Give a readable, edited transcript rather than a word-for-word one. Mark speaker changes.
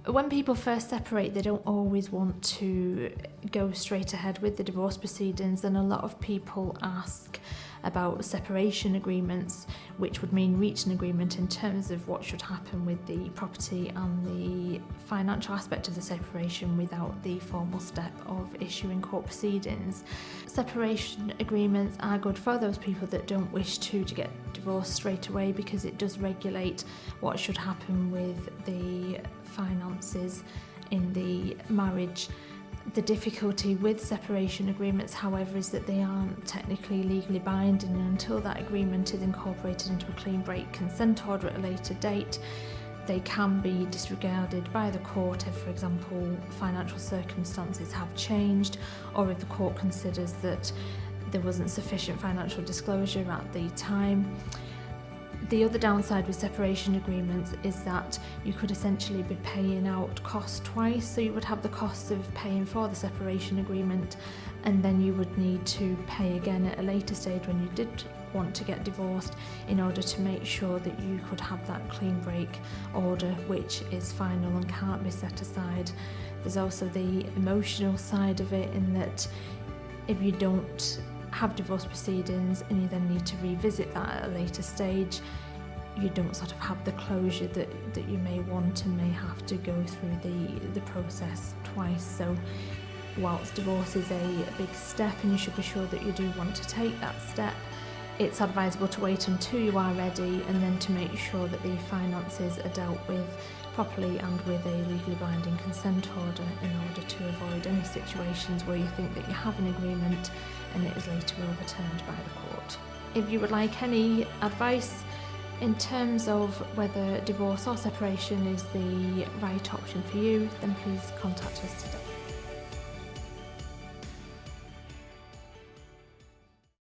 Speaker 1: When people first separate, they don't always want to go straight ahead with the divorce proceedings, and a lot of people ask about separation agreements, which would mean reach an agreement in terms of what should happen with the property and the financial aspect of the separation without the formal step of issuing court proceedings. Separation agreements are good for those people that don't wish to get divorced straight away, because it does regulate what should happen with the finances in the marriage. The difficulty with separation agreements, however, is that they aren't technically legally binding, and until that agreement is incorporated into a clean break consent order at a later date, they can be disregarded by the court if, for example, financial circumstances have changed, or if the court considers that there wasn't sufficient financial disclosure at the time. The other downside with separation agreements is that you could essentially be paying out costs twice. So you would have the costs of paying for the separation agreement, and then you would need to pay again at a later stage when you did want to get divorced, in order to make sure that you could have that clean break order, which is final and can't be set aside. There's also the emotional side of it, in that if you don't have divorce proceedings and you then need to revisit that at a later stage, you don't sort of have the closure that you may want, and may have to go through the process twice. So whilst divorce is a big step and you should be sure that you do want to take that step, it's advisable to wait until you are ready, and then to make sure that the finances are dealt with properly and with a legally binding consent order, in order to avoid any situations where you think that you have an agreement and it is later overturned by the court. If you would like any advice in terms of whether divorce or separation is the right option for you, then please contact us today.